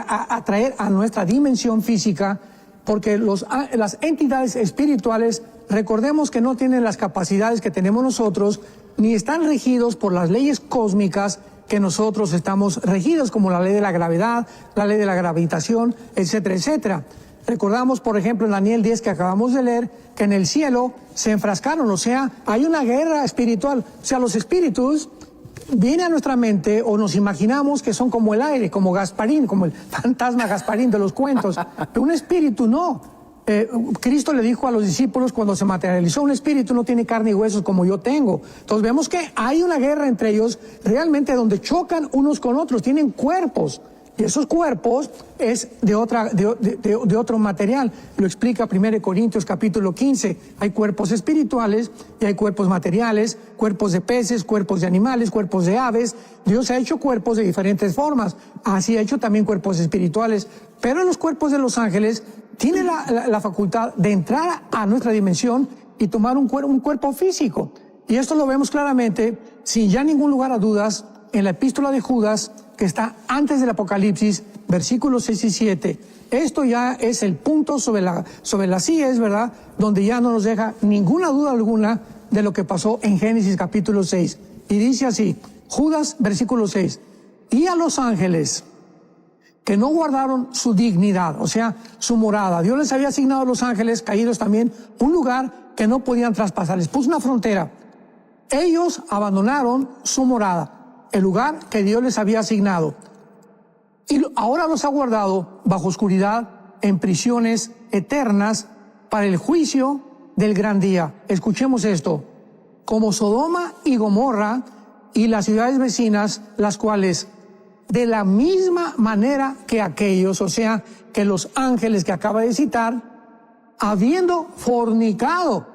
atraer a nuestra dimensión física, porque las entidades espirituales, recordemos que no tienen las capacidades que tenemos nosotros, ni están regidos por las leyes cósmicas que nosotros estamos regidos, como la ley de la gravedad, la ley de la gravitación, etcétera, etcétera. Recordamos, por ejemplo, en Daniel 10 que acabamos de leer, que en el cielo se enfrascaron, o sea, hay una guerra espiritual. O sea, los espíritus viene a nuestra mente o nos imaginamos que son como el aire, como Gasparín, como el fantasma Gasparín de los cuentos, pero un espíritu no. Cristo le dijo a los discípulos cuando se materializó: un espíritu no tiene carne y huesos como yo tengo. Entonces vemos que hay una guerra entre ellos realmente donde chocan unos con otros, tienen cuerpos. Y esos cuerpos es de otro material. Lo explica 1 Corintios capítulo 15. Hay cuerpos espirituales y hay cuerpos materiales, cuerpos de peces, cuerpos de animales, cuerpos de aves. Dios ha hecho cuerpos de diferentes formas. Así ha hecho también cuerpos espirituales. Pero en los cuerpos de los ángeles tiene la facultad de entrar a nuestra dimensión y tomar un cuerpo físico. Y esto lo vemos claramente, sin ya ningún lugar a dudas, en la epístola de Judas, que está antes del Apocalipsis, versículos 6 y 7. Esto ya es el punto sobre las IES, ¿verdad?, donde ya no nos deja ninguna duda alguna de lo que pasó en Génesis capítulo 6. Y dice así, Judas, versículo 6, y a los ángeles que no guardaron su dignidad, o sea, su morada. Dios les había asignado a los ángeles caídos también un lugar que no podían traspasar. Les puso una frontera. Ellos abandonaron su morada, el lugar que Dios les había asignado. Y ahora los ha guardado bajo oscuridad en prisiones eternas para el juicio del gran día. Escuchemos esto. Como Sodoma y Gomorra y las ciudades vecinas, las cuales de la misma manera que aquellos, o sea, que los ángeles que acaba de citar, habiendo fornicado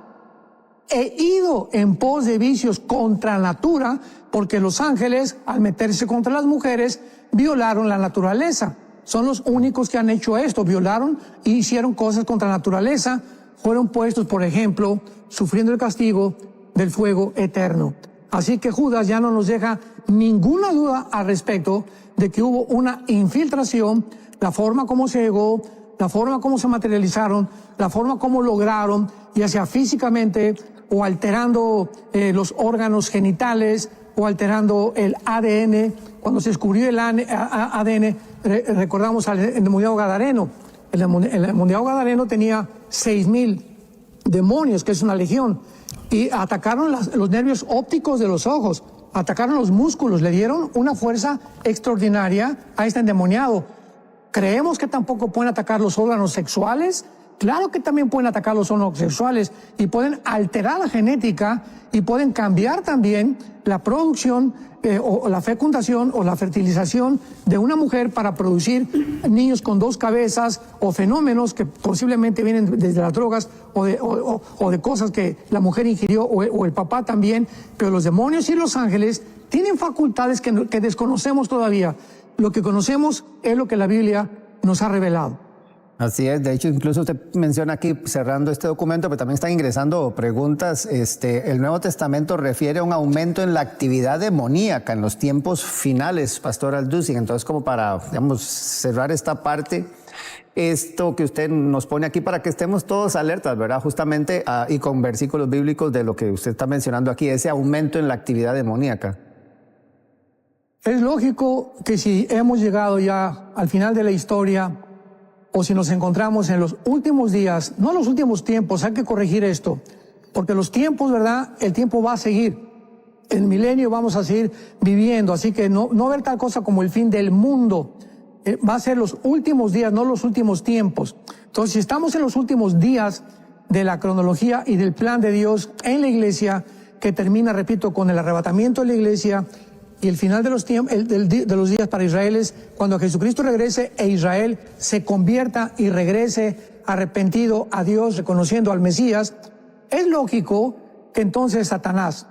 e ido en pos de vicios contra natura, porque los ángeles, al meterse contra las mujeres, violaron la naturaleza. Son los únicos que han hecho esto, violaron e hicieron cosas contra la naturaleza, fueron puestos, por ejemplo, sufriendo el castigo del fuego eterno. Así que Judas ya no nos deja ninguna duda al respecto de que hubo una infiltración, la forma como se llegó, la forma como se materializaron, la forma como lograron, ya sea físicamente o alterando los órganos genitales o alterando el ADN. Cuando se descubrió el ADN, recordamos al endemoniado Gadareno. El endemoniado Gadareno tenía 6,000 demonios, que es una legión, y atacaron los nervios ópticos de los ojos, atacaron los músculos, le dieron una fuerza extraordinaria a este endemoniado. ¿Creemos que tampoco pueden atacar los órganos sexuales? Claro que también pueden atacar los órganos sexuales y pueden alterar la genética y pueden cambiar también la producción o la fecundación o la fertilización de una mujer para producir niños con 2 cabezas o fenómenos que posiblemente vienen desde las drogas o de cosas que la mujer ingirió o el papá también. Pero los demonios y los ángeles tienen facultades que desconocemos todavía. Lo que conocemos es lo que la Biblia nos ha revelado. Así es, de hecho incluso usted menciona aquí, cerrando este documento, pero también están ingresando preguntas, el Nuevo Testamento refiere a un aumento en la actividad demoníaca en los tiempos finales, Pastor Alducin. Entonces, como para, digamos, cerrar esta parte, esto que usted nos pone aquí para que estemos todos alertas, ¿verdad? Justamente, y con versículos bíblicos de lo que usted está mencionando aquí, ese aumento en la actividad demoníaca. Es lógico que si hemos llegado ya al final de la historia, o si nos encontramos en los últimos días, no en los últimos tiempos, hay que corregir esto, porque los tiempos, ¿verdad? El tiempo va a seguir, el milenio vamos a seguir viviendo, así que no ver tal cosa como el fin del mundo, va a ser los últimos días, no los últimos tiempos. Entonces, si estamos en los últimos días de la cronología y del plan de Dios en la iglesia, que termina, repito, con el arrebatamiento de la iglesia, y el final de los tiempos, de los días para Israel es cuando Jesucristo regrese e Israel se convierta y regrese arrepentido a Dios, reconociendo al Mesías. Es lógico que entonces Satanás,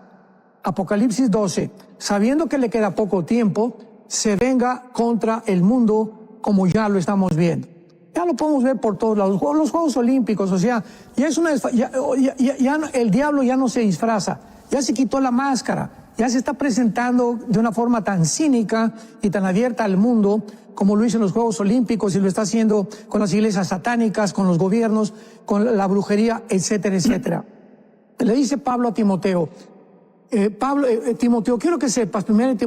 Apocalipsis 12, sabiendo que le queda poco tiempo, se venga contra el mundo como ya lo estamos viendo. Ya lo podemos ver por todos lados. Los Juegos Olímpicos, o sea, el diablo ya no se disfraza, ya se quitó la máscara. Ya se está presentando de una forma tan cínica y tan abierta al mundo como lo hizo en los Juegos Olímpicos y lo está haciendo con las iglesias satánicas, con los gobiernos, con la brujería, etcétera, etcétera. Le dice Pablo a Timoteo, Timoteo, quiero que sepas, 2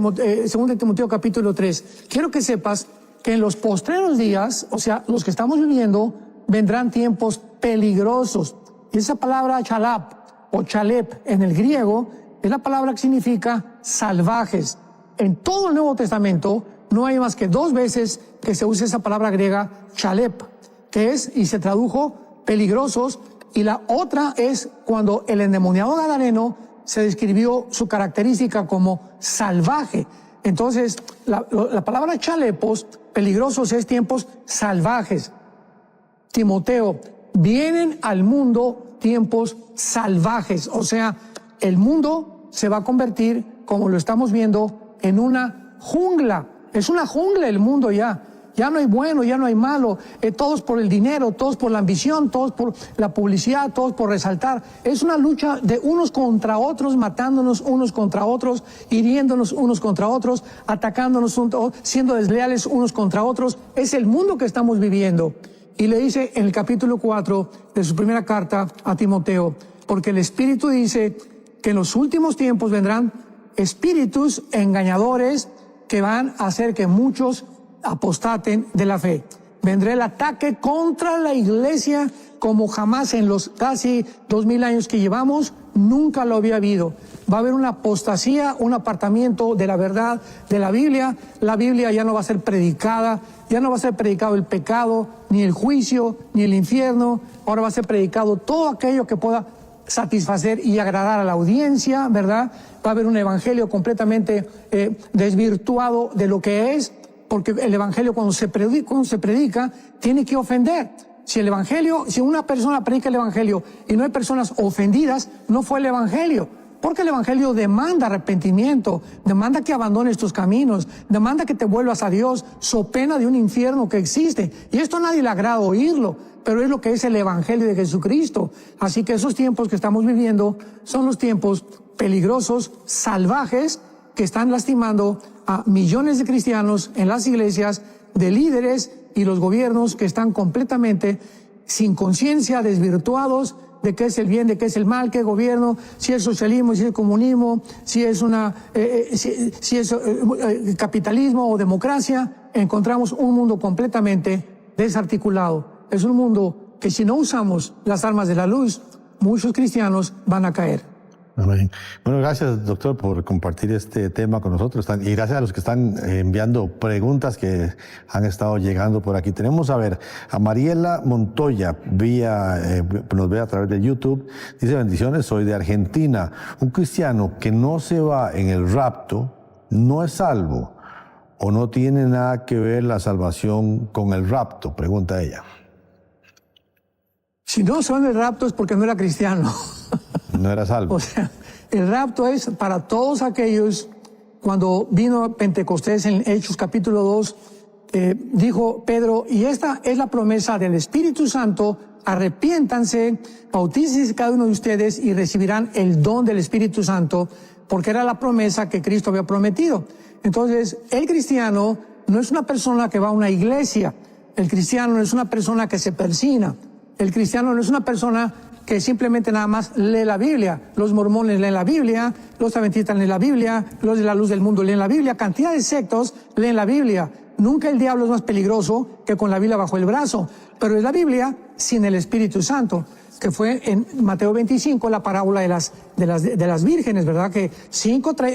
Timoteo capítulo 3, quiero que sepas que en los postreros días, o sea, los que estamos viviendo, vendrán tiempos peligrosos. Y esa palabra chalap o chalep en el griego es la palabra que significa salvajes. En todo el Nuevo Testamento no hay más que 2 veces que se usa esa palabra griega chalep, que es, y se tradujo, peligrosos, y la otra es cuando el endemoniado gadareno se describió su característica como salvaje. Entonces, la palabra chalepos, peligrosos, es tiempos salvajes. Timoteo, vienen al mundo tiempos salvajes, o sea, el mundo se va a convertir, como lo estamos viendo, en una jungla. Es una jungla el mundo ya. Ya no hay bueno, ya no hay malo. Todos por el dinero, todos por la ambición, todos por la publicidad, todos por resaltar. Es una lucha de unos contra otros, matándonos unos contra otros, hiriéndonos unos contra otros, atacándonos, siendo desleales unos contra otros. Es el mundo que estamos viviendo. Y le dice en el capítulo 4 de su primera carta a Timoteo, porque el Espíritu dice que en los últimos tiempos vendrán espíritus engañadores que van a hacer que muchos apostaten de la fe. Vendrá el ataque contra la iglesia como jamás en los casi 2000 años que llevamos, nunca lo había habido. Va a haber una apostasía, un apartamiento de la verdad de la Biblia. La Biblia ya no va a ser predicada, ya no va a ser predicado el pecado, ni el juicio, ni el infierno. Ahora va a ser predicado todo aquello que pueda satisfacer y agradar a la audiencia, ¿verdad? Va a haber un evangelio completamente desvirtuado de lo que es, porque el evangelio cuando se predica tiene que ofender. Si una persona predica el evangelio y no hay personas ofendidas, no fue el evangelio. Porque el evangelio demanda arrepentimiento, demanda que abandones tus caminos, demanda que te vuelvas a Dios, so pena de un infierno que existe. Y esto a nadie le agrada oírlo, pero es lo que es el evangelio de Jesucristo. Así que esos tiempos que estamos viviendo son los tiempos peligrosos, salvajes, que están lastimando a millones de cristianos en las iglesias, de líderes y los gobiernos que están completamente sin conciencia, desvirtuados de qué es el bien, de qué es el mal, qué gobierno, si es socialismo, si es comunismo, si es capitalismo o democracia. Encontramos un mundo completamente desarticulado. Es un mundo que si no usamos las armas de la luz, muchos cristianos van a caer. Amén. Bueno, gracias, doctor, por compartir este tema con nosotros. Y gracias a los que están enviando preguntas que han estado llegando por aquí. Tenemos, a Mariela Montoya, nos ve a través de YouTube. Dice: bendiciones, soy de Argentina. Un cristiano que no se va en el rapto, ¿no es salvo? ¿O no tiene nada que ver la salvación con el rapto? Pregunta ella. Si no se va en el rapto es porque no era cristiano. No era salvo. O sea, el rapto es para todos aquellos, cuando vino Pentecostés en Hechos capítulo 2, dijo Pedro, y esta es la promesa del Espíritu Santo, arrepiéntanse, bautícense cada uno de ustedes y recibirán el don del Espíritu Santo, porque era la promesa que Cristo había prometido. Entonces, el cristiano no es una persona que va a una iglesia, el cristiano no es una persona que se persina, el cristiano no es una persona que simplemente nada más lee la Biblia. Los mormones leen la Biblia, los adventistas leen la Biblia, los de la luz del mundo leen la Biblia, cantidad de sectos leen la Biblia. Nunca el diablo es más peligroso que con la Biblia bajo el brazo, pero es la Biblia sin el Espíritu Santo, que fue en Mateo 25 la parábola de las vírgenes, ¿verdad? Que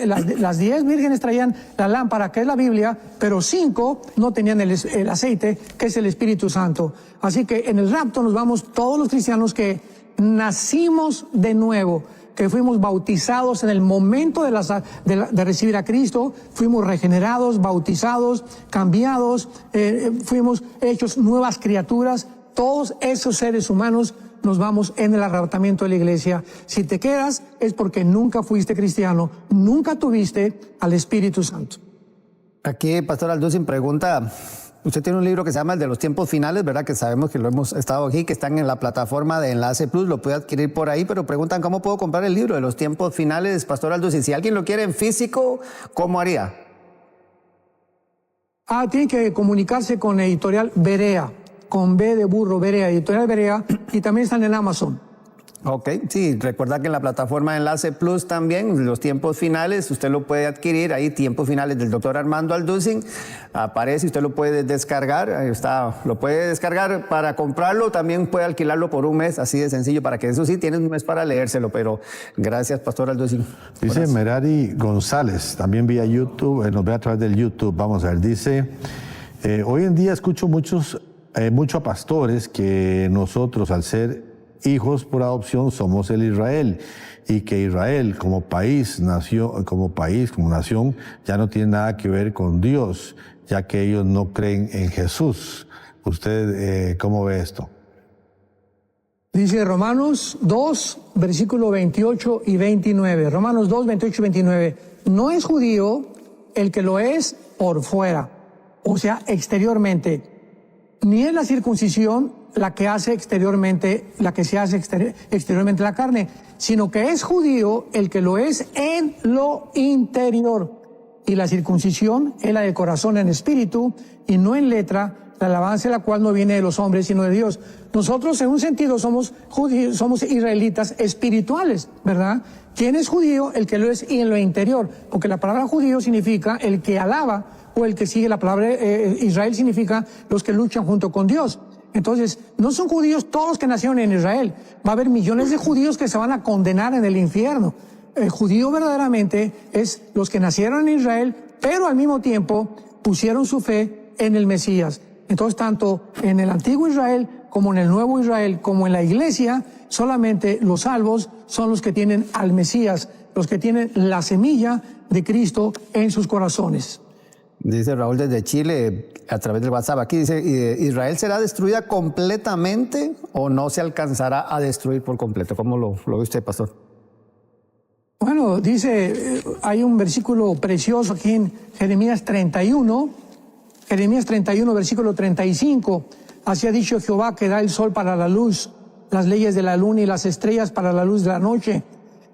las 10 vírgenes traían la lámpara, que es la Biblia, pero 5 no tenían el aceite, que es el Espíritu Santo. Así que en el rapto nos vamos todos los cristianos que nacimos de nuevo, que fuimos bautizados en el momento de recibir a Cristo, fuimos regenerados, bautizados, cambiados, fuimos hechos nuevas criaturas. Todos esos seres humanos nos vamos en el arrebatamiento de la iglesia. Si te quedas es porque nunca fuiste cristiano, nunca tuviste al Espíritu Santo. Aquí, Pastor Alducin pregunta, usted tiene un libro que se llama El de los tiempos finales, ¿verdad? Que sabemos que lo hemos estado aquí, que están en la plataforma de Enlace Plus, lo puede adquirir por ahí, pero preguntan cómo puedo comprar el libro de los tiempos finales, Pastor Alducin. Si alguien lo quiere en físico, ¿cómo haría? Tiene que comunicarse con Editorial Berea, con B de burro, Berea, Editorial Berea, y también están en Amazon. Ok, sí, recuerda que en la plataforma de Enlace Plus también, los tiempos finales, usted lo puede adquirir, ahí tiempos finales del doctor Armando Alducin, aparece, usted lo puede descargar, ahí está, lo puede descargar para comprarlo, también puede alquilarlo por un mes, así de sencillo, para que eso sí, tienes un mes para leérselo, pero gracias, Pastor Alducin. Dice Merari González, también vía YouTube, nos ve a través del YouTube, vamos a ver, dice, hoy en día escucho mucho a pastores que nosotros, al ser hijos por adopción, somos el Israel, y que Israel como país, como nación, ya no tiene nada que ver con Dios, ya que ellos no creen en Jesús. ¿Usted cómo ve esto? Dice Romanos 2, versículo 28 y 29. Romanos 2, 28 y 29. No es judío el que lo es por fuera, o sea, exteriormente, ni es la circuncisión la que hace exteriormente, exteriormente la carne, sino que es judío el que lo es en lo interior. Y la circuncisión es la de corazón en espíritu y no en letra, la alabanza de la cual no viene de los hombres, sino de Dios. Nosotros, en un sentido, somos judíos, somos israelitas espirituales, ¿verdad? ¿Quién es judío? El que lo es y en lo interior, porque la palabra judío significa el que alaba o el que sigue la palabra Israel significa los que luchan junto con Dios. Entonces, no son judíos todos los que nacieron en Israel. Va a haber millones de judíos que se van a condenar en el infierno. El judío verdaderamente es los que nacieron en Israel, pero al mismo tiempo pusieron su fe en el Mesías. Entonces, tanto en el antiguo Israel como en el nuevo Israel, como en la iglesia, solamente los salvos son los que tienen al Mesías, los que tienen la semilla de Cristo en sus corazones. Dice Raúl desde Chile, a través del WhatsApp, aquí dice, ¿Israel será destruida completamente o no se alcanzará a destruir por completo? ¿Cómo lo ve usted, pastor? Bueno, dice, hay un versículo precioso aquí en Jeremías 31, versículo 35. Así ha dicho Jehová, que da el sol para la luz, las leyes de la luna y las estrellas para la luz de la noche,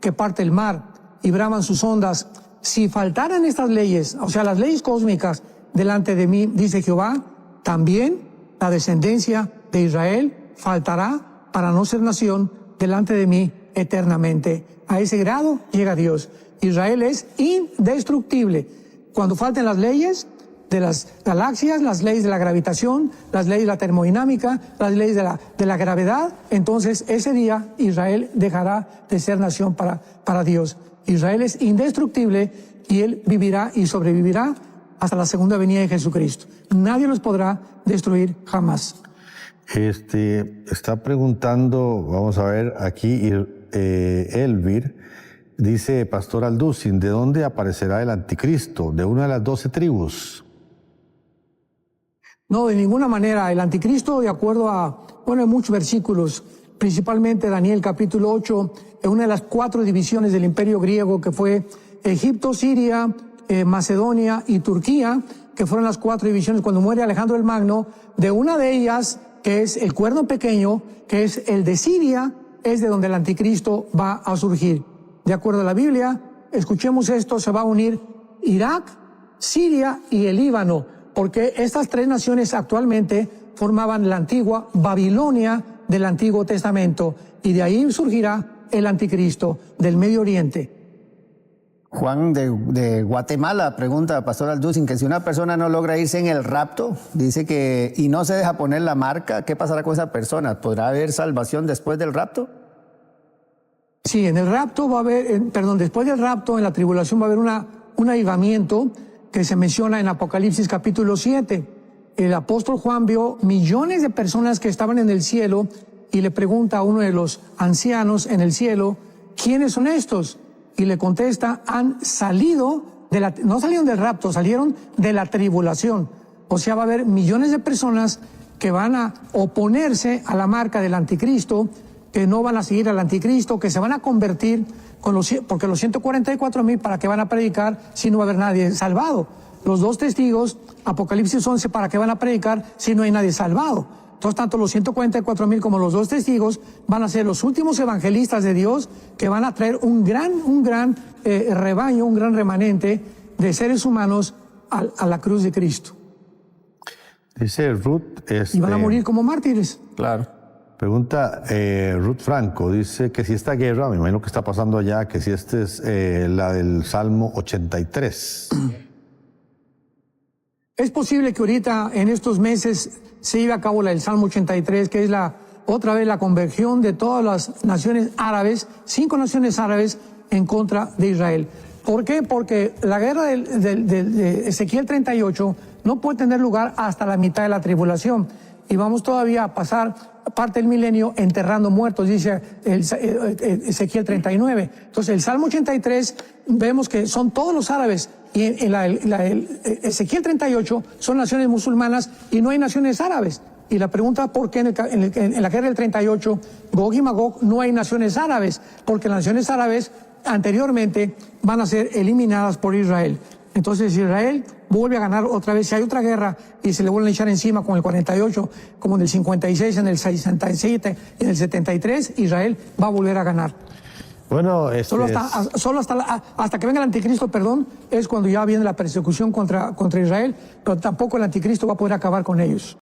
que parte el mar y braman sus ondas. Si faltaran estas leyes, o sea, las leyes cósmicas delante de mí, dice Jehová, también la descendencia de Israel faltará para no ser nación delante de mí eternamente. A ese grado llega Dios. Israel es indestructible. Cuando falten las leyes de las galaxias, las leyes de la gravitación, las leyes de la termodinámica, las leyes de la gravedad, entonces ese día Israel dejará de ser nación para Dios. Israel es indestructible y él vivirá y sobrevivirá hasta la segunda venida de Jesucristo. Nadie los podrá destruir jamás. Está preguntando, vamos a ver aquí, Elvir, dice Pastor Alducin, ¿de dónde aparecerá el anticristo? ¿De una de las 12 tribus? No, de ninguna manera. El anticristo, de acuerdo a, hay muchos versículos, principalmente Daniel capítulo 8, en una de las 4 divisiones del imperio griego que fue Egipto, Siria, Macedonia y Turquía, que fueron las 4 divisiones cuando muere Alejandro el Magno. De una de ellas, que es el cuerno pequeño, que es el de Siria, es de donde el anticristo va a surgir. De acuerdo a la Biblia, escuchemos esto, se va a unir Irak, Siria y el Líbano, porque estas 3 naciones actualmente formaban la antigua Babilonia del Antiguo Testamento, y de ahí surgirá el anticristo del Medio Oriente. Juan de Guatemala pregunta, Pastor Alducin, que si una persona no logra irse en el rapto, dice que, y no se deja poner la marca, ¿qué pasará con esa persona? ¿Podrá haber salvación después del rapto? Sí, en el rapto va a haber, después del rapto, en la tribulación va a haber un avivamiento que se menciona en Apocalipsis capítulo 7. El apóstol Juan vio millones de personas que estaban en el cielo y le pregunta a uno de los ancianos en el cielo, ¿quiénes son estos? Y le contesta, han salido no salieron del rapto, salieron de la tribulación. O sea, va a haber millones de personas que van a oponerse a la marca del anticristo, que no van a seguir al anticristo, que se van a convertir porque los 144,000 para qué van a predicar si no va a haber nadie salvado. Los 2 testigos, Apocalipsis 11, para qué van a predicar si no hay nadie salvado. Entonces, tanto los 144,000 como los 2 testigos van a ser los últimos evangelistas de Dios que van a traer un gran rebaño, un gran remanente de seres humanos a la cruz de Cristo. Dice Ruth... Y van a morir como mártires. Claro. Pregunta Ruth Franco, dice que si esta guerra, me imagino que está pasando allá, que si esta es la del Salmo 83. Es posible que ahorita, en estos meses, se lleve a cabo la del Salmo 83, que es otra vez la conversión de todas las naciones árabes, 5 naciones árabes en contra de Israel. ¿Por qué? Porque la guerra de Ezequiel 38 no puede tener lugar hasta la mitad de la tribulación. Y vamos todavía a pasar parte del milenio enterrando muertos, dice Ezequiel 39. Entonces, el Salmo 83 vemos que son todos los árabes, y Ezequiel 38 son naciones musulmanas y no hay naciones árabes. Y la pregunta, ¿por qué en la guerra del 38, Gog y Magog, no hay naciones árabes? Porque las naciones árabes anteriormente van a ser eliminadas por Israel. Entonces Israel vuelve a ganar otra vez. Si hay otra guerra y se le vuelven a echar encima con el 48, como en el 56, en el 67, en el 73, Israel va a volver a ganar. Bueno, solo hasta que venga el anticristo, es cuando ya viene la persecución contra Israel, pero tampoco el anticristo va a poder acabar con ellos.